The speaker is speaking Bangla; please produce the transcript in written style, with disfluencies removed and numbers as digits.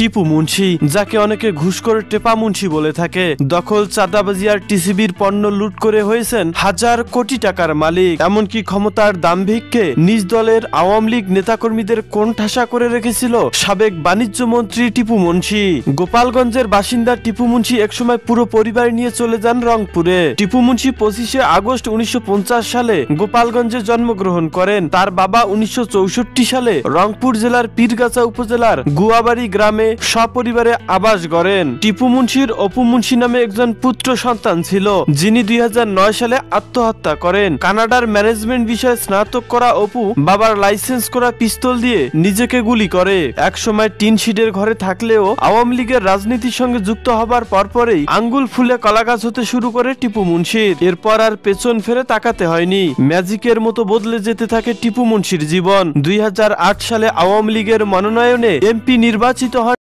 টিপু মুন্সি, যাকে অনেকে ঘুষখোর টেপা মুন্সি বলে থাকে। দখল, চাঁদাবাজি আর টিসিবির পণ্য লুট করে হয়েছেন হাজার কোটি টাকার মালিক। এমনকি ক্ষমতার দাম্ভিককে নিজ দলের আওয়ামী লীগ নেতাকর্মীদের কোণঠাসা করে রেখেছিল সাবেক বাণিজ্য মন্ত্রী টিপু মুন্সি। গোপালগঞ্জের বাসিন্দা টিপু মুন্সি একসময় পুরো পরিবার নিয়ে চলে যান রংপুরে। টিপু মুন্সি 25শে আগস্ট 1950 সালে গোপালগঞ্জে জন্মগ্রহণ করেন। তার বাবা 1964 সালে রংপুর জেলার পীরগাছা উপজেলার গুয়াবাড়ি গ্রামে সপরিবারে আবাস গড়েন। টিপু মুন্সির অপু মুন্সি নামে একজন পুত্র সন্তান ছিল, যিনি 2009 সালে আত্মহত্যা করেন। কানাডার ম্যানেজমেন্ট বিষয়ে স্নাতক করা অপু বাবার লাইসেন্স করা পিস্তল দিয়ে নিজেকে গুলি করে। একসময় টিন শিডের ঘরে থাকলেও আওয়ামী লীগের রাজনীতির সঙ্গে যুক্ত হবার পরপরেই আঙ্গুল ফুলে কলাগাছ হতে শুরু করে টিপু মুন্সির। এরপর আর পেছন ফিরে তাকাতে হয়নি। ম্যাজিকের মতো বদলে যেতে থাকে টিপু মুন্সির জীবন। 2008 সালে আওয়ামী লীগের মনোনয়নে এমপি নির্বাচিত হন।